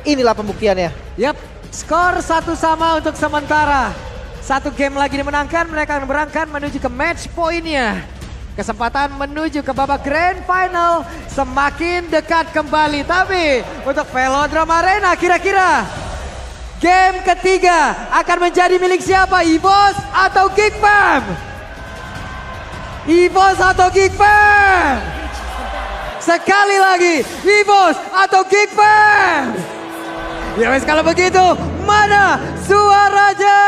inilah pembuktiannya. Yap, skor 1-1 untuk sementara. Satu game lagi dimenangkan, mereka akan berangkat menuju ke match poinnya. Kesempatan menuju ke babak grand final semakin dekat kembali. Tapi untuk Velodrome Arena kira-kira game ketiga akan menjadi milik siapa? EVOS atau GiGFam? EVOS atau GiGFam? Sekali lagi, EVOS atau GiGFam? Ya wes kalau begitu, mana suaranya?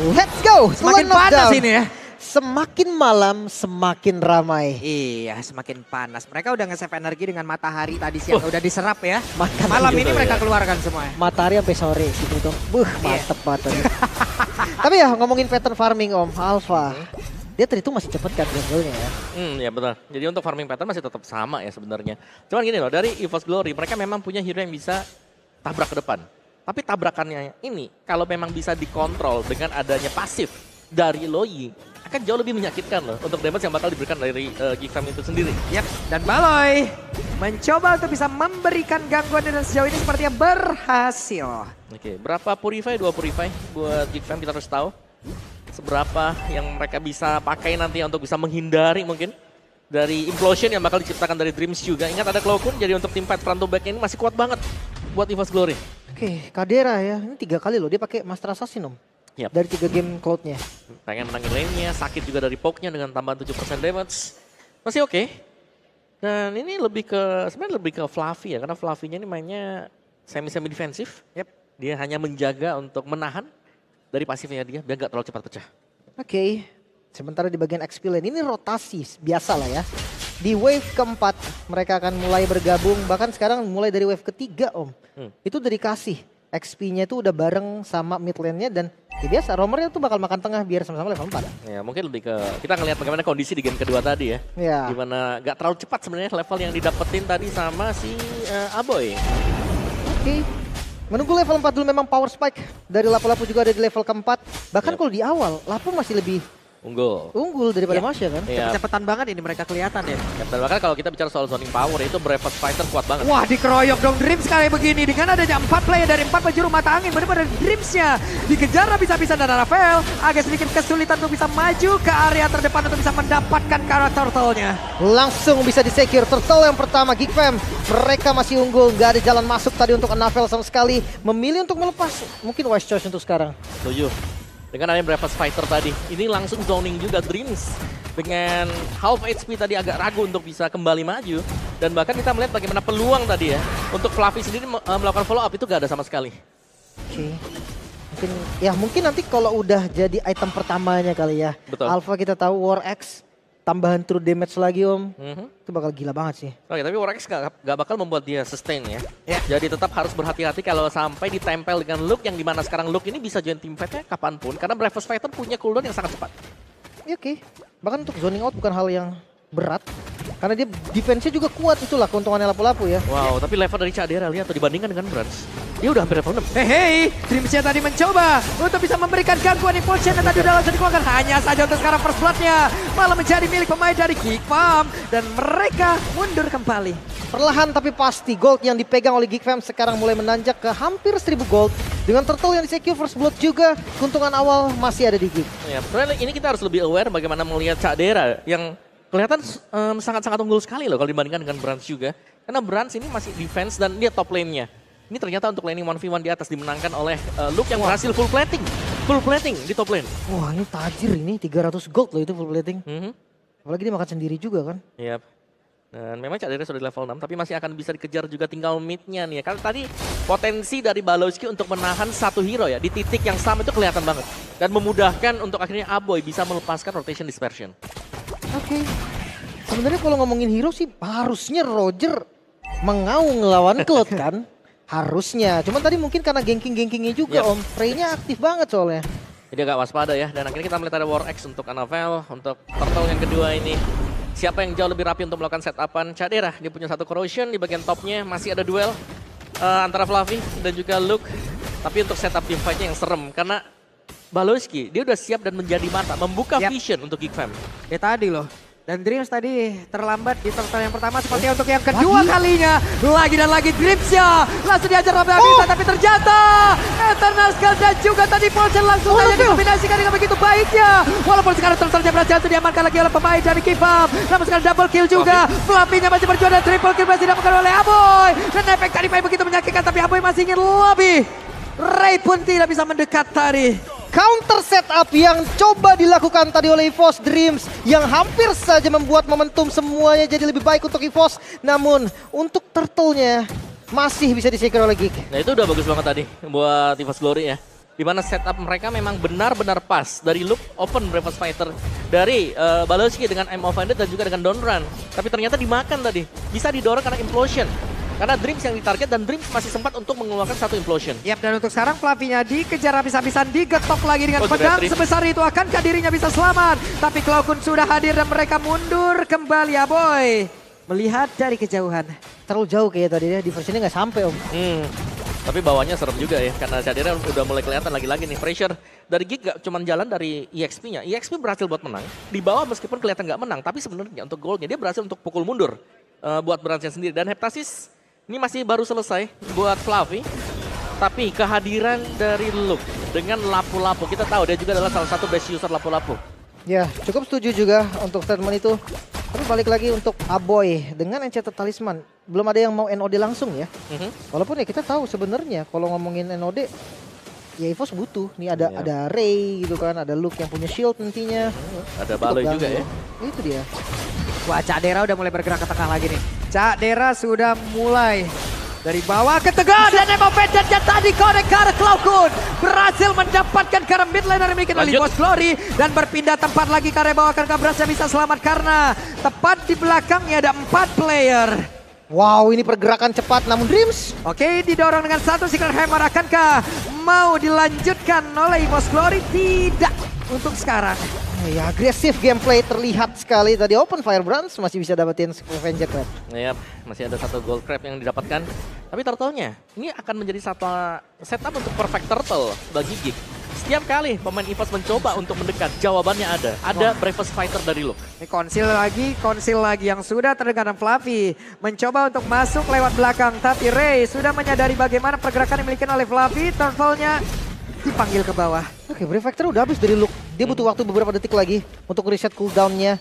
Let's go. Semakin panas ini ya. Semakin malam semakin ramai. Iya, semakin panas. Mereka udah nge-save energi dengan matahari tadi siang. Udah diserap ya. Makan Malam gitu ini mereka keluarkan semua. Matahari sampai sore gitu dong. Mantep banget. Tapi ya ngomongin pattern farming Om, Alpha. Dia terhitung masih cepet kan gambarnya ya. Ya betul. Jadi untuk farming pattern masih tetap sama ya sebenarnya. Cuman gini loh, dari EVOS Glory mereka memang punya hero yang bisa tabrak ke depan. Tapi tabrakannya ini kalau memang bisa dikontrol dengan adanya pasif dari Loi akan jauh lebih menyakitkan loh untuk damage yang bakal diberikan dari GiGFam itu sendiri. Yap, dan Baloy mencoba untuk bisa memberikan gangguan dan sejauh ini sepertinya berhasil. Oke, berapa Purify? 2 Purify buat GiGFam, kita harus tahu seberapa yang mereka bisa pakai nanti untuk bisa menghindari mungkin dari implosion yang bakal diciptakan dari Dreams juga. Ingat ada Cloakun, jadi untuk tim fight front to back ini masih kuat banget buat EVOS Glory. Oke, Kadera ya, ini 3 kali loh dia pakai Master Assassin Om. Yep. Dari 3 game cloud-nya. Pengen menangin lane-nya, sakit juga dari poke-nya dengan tambahan 7% damage. Masih oke. Dan ini lebih ke, sebenarnya lebih ke Fluffy ya, karena Fluffy-nya ini mainnya semi-semi defensif. Yep. Dia hanya menjaga untuk menahan dari pasifnya dia biar gak terlalu cepat pecah. Oke, sementara di bagian XP lane ini rotasi biasa lah ya. Di wave keempat mereka akan mulai bergabung, bahkan sekarang mulai dari wave ketiga Om. Itu udah dikasih XP-nya itu udah bareng sama mid lane-nya dan ya biasa roamernya tuh bakal makan tengah biar sama-sama level 4. Ya mungkin lebih ke, kita ngelihat bagaimana kondisi di game kedua tadi ya. Ya. Gimana gak terlalu cepat sebenarnya level yang didapetin tadi sama si Aboy. Oke. Menunggu level 4 dulu memang power spike dari Lapu-Lapu juga ada di level keempat. Bahkan kalau di awal Lapu masih lebih unggul daripada Masya kan. Cepet-cepetan banget ini mereka kelihatan ya. Dan bahkan kalau kita bicara soal zoning power itu Breakfast Fighter kuat banget. Wah, dikeroyok dong Dreams kayak begini dengan adanya 4 player dari 4 penjuru mata angin, benar-benar Dreamsnya dikejar habis-habisan dan Rafael agak sedikit kesulitan untuk bisa maju ke area terdepan untuk bisa mendapatkan karakter turtle-nya. Langsung bisa di-secure turtle yang pertama GiGFam. Mereka masih unggul, nggak ada jalan masuk tadi untuk Anavel sama sekali. Memilih untuk melepas, mungkin wise choice untuk sekarang. Setuju. Dengan adanya Breakfast Fighter tadi, ini langsung zoning juga Dreams. Dengan half HP tadi agak ragu untuk bisa kembali maju. Dan bahkan kita melihat bagaimana peluang tadi ya. Untuk Fluffy sendiri melakukan follow up itu gak ada sama sekali. Oke. Mungkin nanti kalau udah jadi item pertamanya kali ya. Betul. Alpha kita tahu War X. Tambahan true damage lagi Om. Itu bakal gila banget sih. Oke, tapi War X gak bakal membuat dia sustain ya. Jadi tetap harus berhati-hati kalau sampai ditempel dengan Luke yang dimana sekarang Luke ini bisa join team fight-nya kapanpun. Karena Breakfast Fighter punya cooldown yang sangat cepat. Oke. Bahkan untuk zoning out bukan hal yang berat. Karena dia defense-nya juga kuat, itulah keuntungannya Lapu-Lapu ya. Wow, tapi level dari Cadera lihat tuh dibandingkan dengan Brans. Dia udah hampir level 6. Hei, Dreamsnya tadi mencoba untuk bisa memberikan gangguan impulsion yang tadi udah langsung dikeluarkan. Hanya saja untuk sekarang first blood-nya malah menjadi milik pemain dari GiGFam. Dan mereka mundur kembali. Perlahan tapi pasti gold yang dipegang oleh GiGFam sekarang mulai menanjak ke hampir 1000 gold. Dengan turtle yang di-secure first blood juga, keuntungan awal masih ada di Gig. Ya, sebenarnya ini kita harus lebih aware bagaimana melihat Cadera yang kelihatan sangat-sangat unggul sekali loh kalau dibandingkan dengan Brans juga. Karena Brans ini masih defense dan dia top lane-nya. Ini ternyata untuk laning 1v1 di atas dimenangkan oleh Luke yang berhasil full plating. Full plating di top lane. Wah ini tajir ini, 300 gold loh itu full plating. Apalagi dia makan sendiri juga kan. Yap. Dan memang Cadera sudah di level 6 tapi masih akan bisa dikejar juga tinggal mid-nya nih ya. Karena tadi potensi dari Balowski untuk menahan satu hero ya di titik yang sama itu kelihatan banget. Dan memudahkan untuk akhirnya Aboy bisa melepaskan rotation dispersion. Oke. Sebenarnya kalau ngomongin hero sih harusnya Roger mengaung ngelawan Cloud kan. Harusnya. Cuman tadi mungkin karena ganking-gankingnya juga Om. Frey-nya aktif banget soalnya. Jadi agak waspada ya. Dan akhirnya kita melihat ada War X untuk Anavel. Untuk turtle yang kedua ini. Siapa yang jauh lebih rapi untuk melakukan setupan Cadera. Dia punya satu corrosion di bagian topnya. Masih ada duel antara Fluffy dan juga Luke. Tapi untuk setup team fight-nya yang serem. Karena Balowski dia udah siap dan menjadi mata. Membuka vision untuk GiGFam. Ya tadi loh. Dan Dreams tadi terlambat di turtle yang pertama seperti untuk yang kedua kalinya. Lagi dan lagi Dreams ya. Langsung diajar oleh Abita tapi terjatuh. Eternal Skull dan juga tadi Polsen langsung saja dikombinasikan dengan begitu baiknya. Walaupun sekarang turtle-nya berhasil diamankan lagi oleh pemain dari Kipam. Namun sekarang double kill juga. Fluffy-nya masih berjuang dan triple kill masih didapatkan oleh Aboy. Dan efek tadi main begitu menyakitkan tapi Aboy masih ingin lebih. Ray pun tidak bisa mendekat tadi. Counter setup yang coba dilakukan tadi oleh EVOS Dreams yang hampir saja membuat momentum semuanya jadi lebih baik untuk EVOS. Namun untuk turtle-nya masih bisa disecure oleh Geek. Nah itu udah bagus banget tadi buat EVOS Glory ya. Dimana setup mereka memang benar-benar pas. Dari loop open Breakfast Fighter. Dari Baloski dengan I'm Offended dan juga dengan Don't Run. Tapi ternyata dimakan tadi. Bisa didorong karena Implosion. Karena Dreams yang ditarget dan Dreams masih sempat untuk mengeluarkan satu Implosion. Yap, dan untuk sekarang Fluffy-nya dikejar habis-habisan, digetok lagi dengan pedang sebesar itu. Akankah dirinya bisa selamat? Tapi Cloakun sudah hadir dan mereka mundur kembali ya boy. Melihat dari kejauhan. Terlalu jauh kayak tadi ya, diversionnya nggak sampai Om. Tapi bawahnya serem juga ya, karena Cadera udah mulai kelihatan lagi-lagi nih. Pressure dari Geek gak cuma jalan dari EXP-nya. EXP berhasil buat menang. Di bawah meskipun kelihatan nggak menang, tapi sebenarnya untuk goalnya dia berhasil untuk pukul mundur. Buat Branch-nya sendiri. Dan Heptasis ini masih baru selesai buat Fluffy. Tapi kehadiran dari Luke dengan lapu-lapu. Kita tahu dia juga adalah salah satu best user lapu-lapu. Ya, cukup setuju juga untuk statement itu. Tapi balik lagi untuk Aboy dengan Enchanted Talisman. Belum ada yang mau NOD langsung ya. Walaupun ya kita tahu sebenarnya kalau ngomongin NOD, ya EVOS butuh. Nih ada Ray gitu kan, ada Luke yang punya shield nantinya. Ada Baloy juga ya. Itu dia. Wah, Cak Dera udah mulai bergerak ke tengah lagi nih. Cak Dera sudah mulai dari bawah ke tengah dan Emoveded tadi connect ke arah Cloakun. Berhasil mendapatkan ke arah mid lane yang dimiliki oleh EVOS Glory dan berpindah tempat lagi ke arah bawah karena Brasnya bisa selamat karena tepat di belakangnya ada 4 player. Wow, ini pergerakan cepat namun Dreams. Oke, didorong dengan satu Secret Hammer. Akankah mau dilanjutkan oleh EVOS Glory? Tidak untuk sekarang. Ya, agresif gameplay terlihat sekali tadi. Open Fire Branch masih bisa dapetin Scavenger Crab. Iya, masih ada satu Gold Crab yang didapatkan. Tapi turtle-nya ini akan menjadi satu setup untuk perfect turtle bagi Geek. Setiap kali pemain EVOS mencoba untuk mendekat, jawabannya ada. Ada Breakfast Fighter dari Luke. Ini konsil lagi yang sudah terdengar dan Fluffy mencoba untuk masuk lewat belakang. Tapi Ray sudah menyadari bagaimana pergerakan yang dimiliki oleh Fluffy. Turtle-nya dipanggil ke bawah. Oke, Brave Factor udah habis dari Luke. Dia butuh waktu beberapa detik lagi untuk reset cooldown-nya.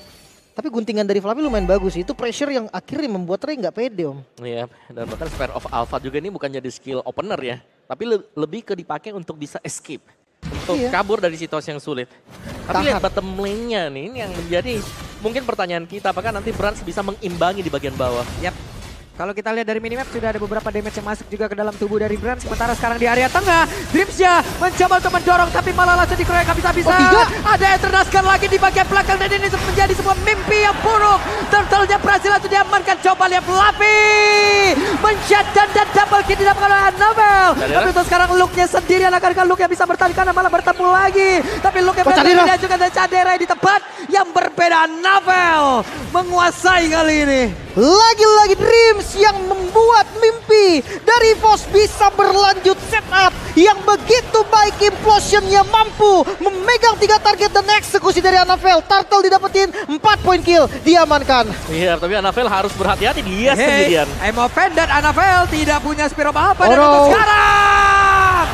Tapi guntingan dari Fluffy lumayan bagus. Itu pressure yang akhirnya membuat Ray nggak pede Om. Iya, dan bahkan Spare of Alpha juga ini bukan jadi skill opener ya. Tapi lebih ke dipakai untuk bisa escape. Untuk kabur dari situasi yang sulit. Tapi lihat bottom lane-nya nih, ini yang menjadi mungkin pertanyaan kita. Apakah nanti Branch bisa mengimbangi di bagian bawah? Yap. Kalau kita lihat dari minimap sudah ada beberapa damage yang masuk juga ke dalam tubuh dari Branch. Sementara sekarang di area tengah, Dreams-nya mencoba untuk mendorong tapi malah langsung dikeroyok habis-habisan. Ada Eternal Skull lagi di bagian belakang dan ini menjadi sebuah mimpi yang buruk. Turtle-nya berhasil langsung diamankan. Coba lihat Fluffy men-shutdown dan double kill didapatkan oleh Annabel. Tapi untuk sekarang Luke-nya sendirian akan Luke yang bisa bertahan karena malah bertemu lagi. Tapi Luke yang berhasil diajukan dari Cadera di tempat yang berbeda. Annabel menguasai kali ini. Lagi-lagi Dreams yang membuat mimpi dari EVOS bisa berlanjut setup yang begitu baik. Implosion-nya mampu memegang 3 target dan eksekusi dari Annabel. Turtle didapetin 4 poin kill, diamankan. Iya, tapi Annabel harus berhati-hati, dia sendirian. Emoveded dan Annabel tidak punya Spear of apa dan untuk sekarang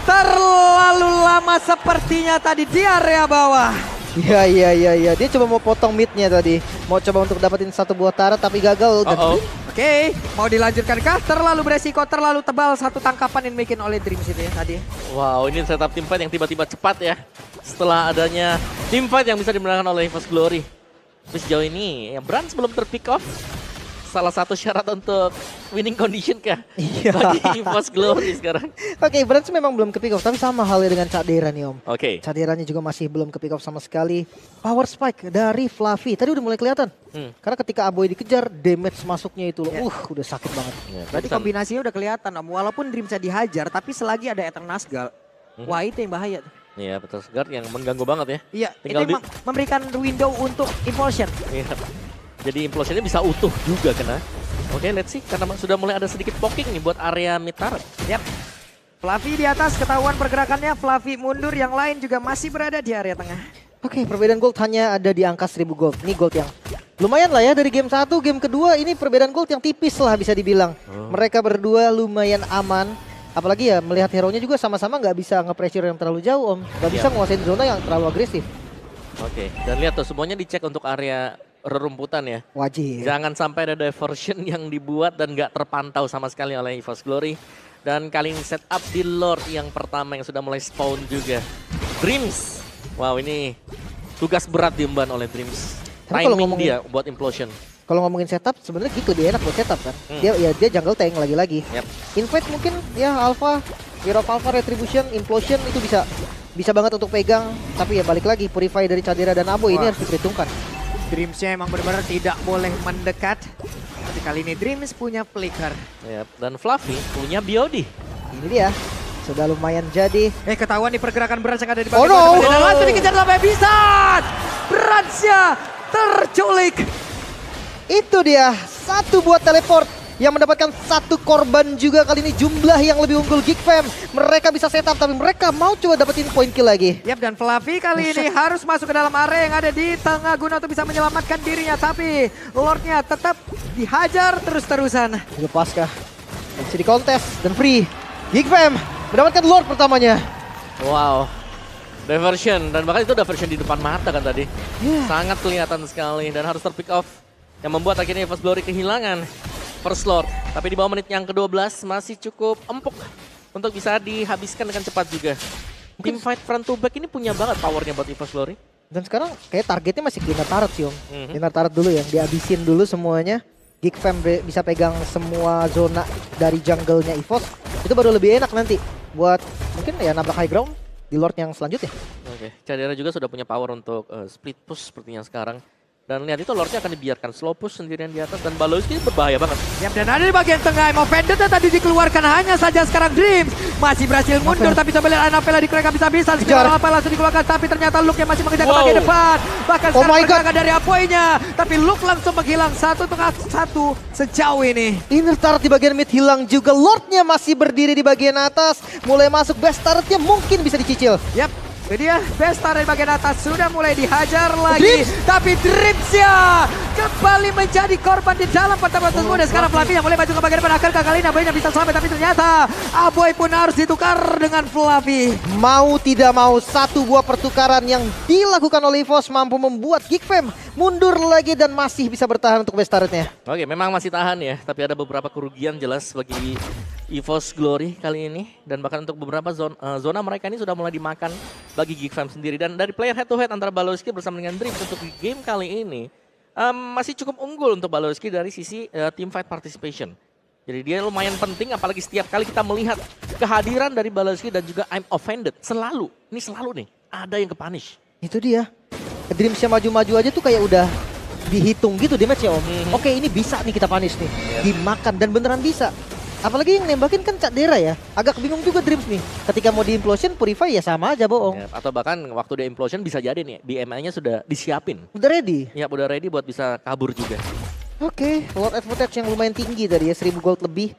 terlalu lama sepertinya tadi di area bawah. Iya. Dia coba mau potong mid-nya tadi. Mau coba untuk dapetin satu buah turret tapi gagal. Oke, mau dilanjutkankah? Terlalu beresiko, terlalu tebal satu tangkapan yang dibikin oleh Dreams itu ya tadi. Wow, ini setup teamfight yang tiba-tiba cepat ya. Setelah adanya teamfight yang bisa dimenangkan oleh EVOS Glory. Tapi sejauh ini, ya Branch belum terpick off. Salah satu syarat untuk winning condition kah? Iya. Bagi EVOS Glory sekarang. Oke, Branch memang belum ke pick off, tapi sama halnya dengan Cadera nih Om. Oke. Caderanya juga masih belum ke pick off sama sekali. Power spike dari Fluffy, tadi udah mulai kelihatan. Karena ketika Aboy dikejar, damage masuknya itu loh, udah sakit banget. Berarti kombinasinya udah kelihatan Om. Walaupun Dreams-nya dihajar, tapi selagi ada Eternal Skull, wah itu yang bahaya tuh. Iya, betul. Guard yang mengganggu banget ya. Iya, tinggal itu memberikan window untuk Implosion. Iya. Jadi implosionnya bisa utuh juga kena. Oke, let's see. Karena sudah mulai ada sedikit poking nih buat area mid turret. Yap. Fluffy di atas, ketahuan pergerakannya. Fluffy mundur, yang lain juga masih berada di area tengah. Oke, perbedaan gold hanya ada di angka 1000 gold. Ini gold yang lumayan lah ya dari game 1, game kedua ini perbedaan gold yang tipis lah bisa dibilang. Mereka berdua lumayan aman. Apalagi ya melihat hero-nya juga sama-sama nggak bisa nge-pressure yang terlalu jauh Om. Nggak bisa nguasain zona yang terlalu agresif. Oke, dan lihat tuh semuanya dicek untuk area rerumputan ya. Wajib. Jangan sampai ada diversion yang dibuat dan nggak terpantau sama sekali oleh EVOS Glory. Dan kali ini setup di Lord yang pertama yang sudah mulai spawn juga. Dreams. Wow, ini tugas berat diemban oleh Dreams. Karena kalau Timing ngomongin- dia buat implosion. Kalau ngomongin setup sebenarnya gitu dia enak buat setup kan. Dia jungle tank lagi-lagi. Yap. Invade mungkin ya Alpha, Hero of Alpha, Retribution, Implosion itu bisa banget untuk pegang. Tapi ya balik lagi Purify dari Cadera dan Abo ini Wah. harus diperhitungkan. Dreamsnya emang benar-benar tidak boleh mendekat. Tapi kali ini Dreams punya flicker. Yap. Dan Fluffy punya BOD. Ini dia. Sudah lumayan jadi. Ketahuan nih pergerakan Brans yang ada di Oh, bagian no! bawah. Dan langsung dikejar sampai bisa. Bransnya terculik. Itu dia, satu buat teleport yang mendapatkan satu korban juga kali ini jumlah yang lebih unggul Geek Fam. Mereka bisa setup tapi mereka mau coba dapetin point kill lagi. Yap, dan Fluffy kali ini harus masuk ke dalam area yang ada di tengah guna untuk bisa menyelamatkan dirinya. Tapi Lordnya tetap dihajar terus-terusan. Dilepaskah? Masih di kontes dan free. Geek Fam mendapatkan Lord pertamanya. Wow. Diversion. Dan bahkan itu diversion di depan mata kan tadi. Sangat kelihatan sekali dan harus terpick off. Yang membuat akhirnya EVOS Glory kehilangan first Lord. Tapi di bawah menit yang ke-12 masih cukup empuk untuk bisa dihabiskan dengan cepat juga. Team fight front to back ini punya banget powernya buat EVOS Glory. Dan sekarang kayak targetnya masih Kinar Turret sih Om. Kinar Turret dulu yang dihabisin dulu semuanya. Geek Fam bisa pegang semua zona dari jungle-nya EVOS. Itu baru lebih enak nanti buat mungkin ya nabrak high ground di Lord yang selanjutnya. Oke, Cadera juga sudah punya power untuk split push sepertinya sekarang. Dan lihat itu Lordnya akan dibiarkan slow push sendirian di atas dan Balowski berbahaya banget. Yap, dan ada di bagian tengah Emo Vendetta tadi dikeluarkan hanya saja sekarang Dreams masih berhasil mundur tapi coba lihat Anapela dikeluarkan bisa-bisa. Anapela langsung dikeluarkan tapi ternyata Luke yang masih mengejar ke bagian depan. Bahkan Oh sekarang my God. pergerakan dari Apoy-nya. Tapi Luke langsung menghilang satu tengah satu sejauh ini. Inner turret di bagian mid hilang juga. Lordnya masih berdiri di bagian atas. Mulai masuk best turretnya mungkin bisa dicicil. Yap, itu dia Besta dari bagian atas sudah mulai dihajar lagi. Dreams. Tapi Dreamsnya kembali menjadi korban di dalam pertempuran tersebut. Dan sekarang Fluffy yang mulai maju ke bagian depan. Akankah kali ini Aboy bisa selamat? Tapi ternyata Aboy pun harus ditukar dengan Fluffy. Mau tidak mau satu buah pertukaran yang dilakukan oleh EVOS mampu membuat Geek Fam mundur lagi dan masih bisa bertahan untuk best turretnya. Oke, memang masih tahan ya, tapi ada beberapa kerugian jelas bagi EVOS Glory kali ini. Dan bahkan untuk beberapa zona mereka ini sudah mulai dimakan bagi Geek Fam sendiri. Dan dari player head to head antara Balowski bersama dengan Dreams untuk di game kali ini masih cukup unggul untuk Balowski dari sisi team fight participation. Jadi dia lumayan penting apalagi setiap kali kita melihat kehadiran dari Balowski dan juga I'm Offended. Selalu nih ada yang ke-punish. Itu dia. Dreamsnya maju-maju aja tuh kayak udah dihitung gitu damage-nya Om. Oke ini bisa nih kita punish nih. Dimakan dan beneran bisa. Apalagi yang nembakin kan Cadera ya. Agak bingung juga Dreams nih. Ketika mau di implosion Purify ya sama aja bohong. Ya, atau bahkan waktu dia implosion bisa jadi nih BMI-nya sudah disiapin. Udah ready. Ya udah ready buat bisa kabur juga. Oke, Lord Advantage yang lumayan tinggi tadi ya, 1000 gold lebih.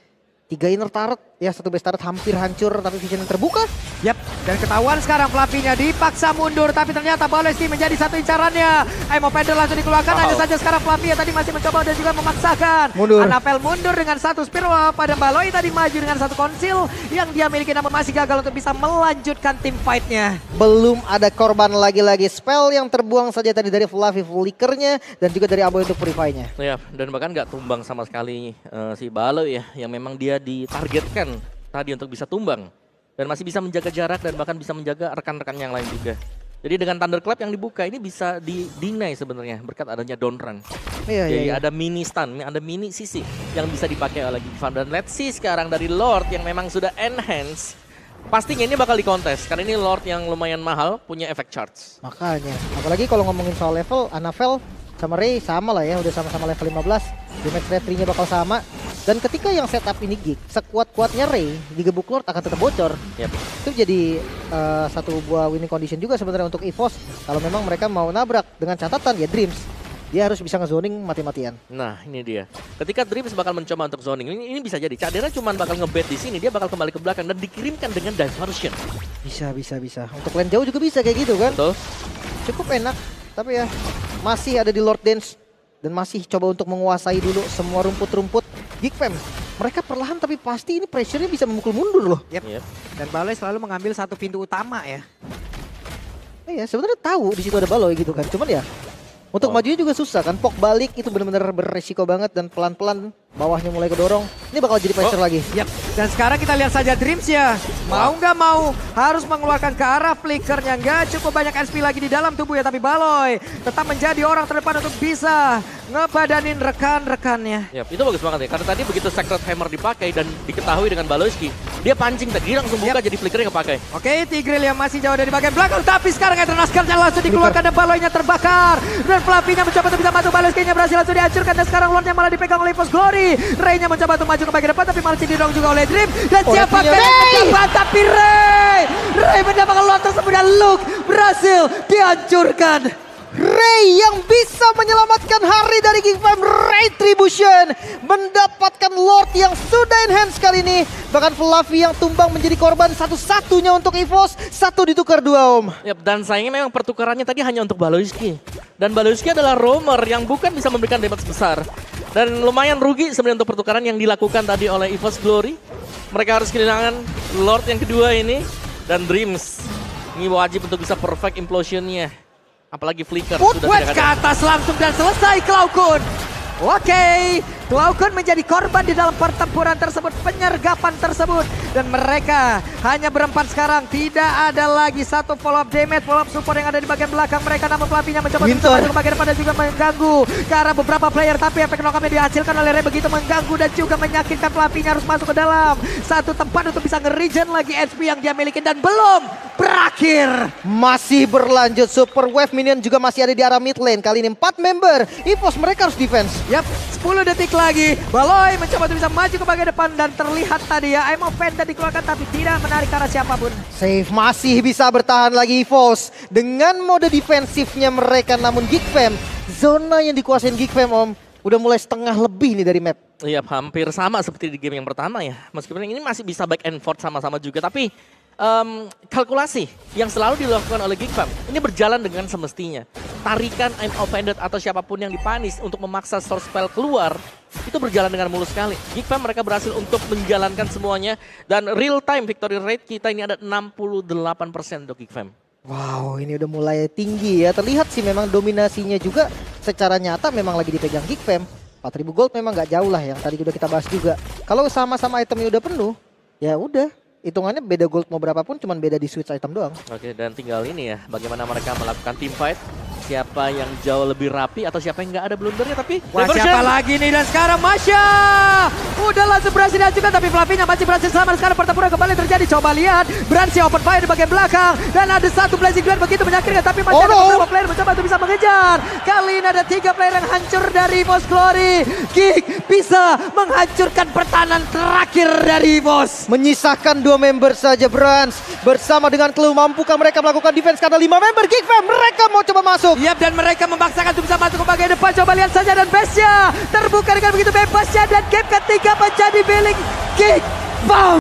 3 inner turret, ya satu base turret hampir hancur tapi vision yang terbuka. Yap, dan ketahuan sekarang Fluffy-nya dipaksa mundur. Tapi ternyata Balowski menjadi satu incarannya. Emo Fender langsung dikeluarkan. Hanya saja sekarang Fluffy yang tadi masih mencoba dan juga memaksakan. Mundur. Anapel mundur dengan satu spiral. Pada Baloi tadi maju dengan satu konsil yang dia miliki namun masih gagal untuk bisa melanjutkan tim fight-nya. Belum ada korban lagi-lagi. Spell yang terbuang saja tadi dari Fluffy flickernya dan juga dari Aboy untuk Purify-nya. Ya, dan bahkan nggak tumbang sama sekali si Balo ya, yang memang dia ditargetkan tadi untuk bisa tumbang. Dan masih bisa menjaga jarak dan bahkan bisa menjaga rekan-rekan yang lain juga. Jadi dengan Thunderclap yang dibuka ini bisa di-deny sebenarnya berkat adanya down run. Jadi ada mini stun, ada mini sisi yang bisa dipakai oleh Geek Fam. Dan let's see sekarang dari Lord yang memang sudah enhance. Pastinya ini bakal dikontes karena ini Lord yang lumayan mahal, punya efek charge. Makanya, apalagi kalau ngomongin soal level, Anapel sama Ray sama lah ya, udah sama-sama level 15. Damage rate-nya bakal sama. Dan ketika yang setup ini Geek, sekuat-kuatnya Ray digebuk Lord akan tetap bocor. Yep. Itu jadi satu buah winning condition juga sebenarnya untuk EVOS. Kalau memang mereka mau nabrak dengan catatan ya Dreams. Dia harus bisa ngezoning mati-matian. Nah ini dia. Ketika Dreams bakal mencoba untuk zoning, ini bisa jadi. Cadera cuma bakal ngebet di sini, dia bakal kembali ke belakang dan dikirimkan dengan diversion. Bisa. Untuk lane jauh juga bisa kayak gitu kan. Betul. cukup enak. Tapi ya masih ada di Lord Dance. Dan masih coba untuk menguasai dulu semua rumput-rumput. Geek Fam, mereka perlahan tapi pasti ini pressure-nya bisa memukul mundur loh. Yep. Dan Baloy selalu mengambil satu pintu utama ya. Iya, sebenarnya tahu di situ ada Baloy gitu kan. Cuman ya untuk majunya juga susah kan. Pok balik itu benar-benar beresiko banget dan pelan-pelan bawahnya mulai kedorong. Ini bakal jadi pressure lagi. Yap. Dan sekarang kita lihat saja Dreams ya. Mau nggak mau harus mengeluarkan ke arah flickernya. Nggak cukup banyak SP lagi di dalam tubuh ya. Tapi Baloy tetap menjadi orang terdepan untuk bisa ngebadanin rekan-rekannya. Yap, itu bagus banget ya. Karena tadi begitu Sacred Hammer dipakai dan diketahui dengan Baloyski, dia pancing tadi, dia langsung buka jadi flickernya kepakai. Oke, Tigreal yang masih jauh dari bagian belakang. Tapi sekarang Eternaskarnya langsung dikeluarkan dan Baloynya terbakar. Dan Flavinya mencoba untuk bisa maju. Baloyskinya berhasil langsung dihancurkan. Dan sekarang Lordnya malah dipegang oleh EVOS Glory. Ray-nya mencoba untuk maju ke bagian depan. Tapi malah didorong juga oleh Dream. Dan siapa yang tapi Ray mendapatkan Lord tersebut. Dan Luke berhasil dihancurkan. Ray yang bisa menyelamatkan hari dari Geek Fam. Retribution mendapatkan Lord yang sudah enhance kali ini. Bahkan Fluffy yang tumbang menjadi korban satu-satunya untuk EVOS. Satu ditukar 2 Om. Yap, dan sayangnya memang pertukarannya tadi hanya untuk Baloyski. Dan Baloyski adalah roamer yang bukan bisa memberikan damage besar. Dan lumayan rugi sebenarnya untuk pertukaran yang dilakukan tadi oleh EVOS Glory. Mereka harus kehilangan Lord yang kedua ini. Dan Dreams ini wajib untuk bisa perfect implosionnya. Apalagi Flicker sudah Woodwatch ke atas langsung dan selesai Klaukun. Oke, Klaukun menjadi korban di dalam pertempuran tersebut, penyergapan tersebut. Dan mereka hanya berempat sekarang, tidak ada lagi satu follow up damage, follow up support yang ada di bagian belakang mereka. Namun Flavinya mencoba untuk maju ke bagian depan dan juga mengganggu ke arah beberapa player. Tapi efek knock-up-nya dihasilkan oleh Ray begitu mengganggu dan juga menyakitkan. Flavinya harus masuk ke dalam satu tempat untuk bisa nge-regen lagi HP yang dia miliki. Dan belum berakhir. Masih berlanjut, Super Wave Minion juga masih ada di arah mid lane. Kali ini 4 member, EVOS mereka harus defense. Yap, 10 detik lagi. Baloy mencoba untuk bisa maju ke bagian depan dan terlihat tadi ya. Emo Penta dikeluarkan tapi tidak menarik ke arah siapapun. Save masih bisa bertahan lagi EVOS. Dengan mode defensifnya mereka, namun Geek Fam, zona yang dikuasain Geek Fam Om, udah mulai setengah lebih nih dari map. Iya, hampir sama seperti di game yang pertama ya. Meskipun ini masih bisa back and forth sama-sama juga. Tapi kalkulasi yang selalu dilakukan oleh Geek Fam ini berjalan dengan semestinya. Tarikan I'm offended atau siapapun yang dipanis untuk memaksa source spell keluar, itu berjalan dengan mulus sekali. Geek Fam mereka berhasil untuk menjalankan semuanya. Dan real time victory rate kita ini ada 68% untuk Geek Fam. Wow, ini udah mulai tinggi ya. Terlihat sih memang dominasinya juga secara nyata memang lagi dipegang Geek Fam. 4.000 gold memang gak jauh lah yang tadi udah kita bahas juga. Kalau sama-sama itemnya udah penuh, ya udah. Hitungannya beda gold mau berapapun, cuman beda di switch item doang. Oke, dan tinggal ini ya, bagaimana mereka melakukan team fight. Siapa yang jauh lebih rapi atau siapa yang nggak ada blundernya, tapi... Wah, siapa lagi nih, dan sekarang Masya udah langsung berhasil diajukan, tapi Flavinya masih berhasil selamat. Sekarang pertempuran kembali terjadi, coba lihat. Bransi open fire di bagian belakang, dan ada satu blazing guard begitu menyakitkan, tapi masih ada beberapa player mencoba untuk bisa mengejar. Kali ini ada 3 player yang hancur dari EVOS Glory. Geek bisa menghancurkan pertahanan terakhir dari EVOS. Menyisakan 2 member saja Brans. Bersama dengan Clue, mampukah mereka melakukan defense karena 5 member Geek Fam mereka mau coba masuk. Yap, dan mereka memaksakan untuk bisa masuk ke bagian depan. Coba lihat saja, dan base-nya terbuka dengan begitu bebasnya, dan game ketiga menjadi milik Geek Fam.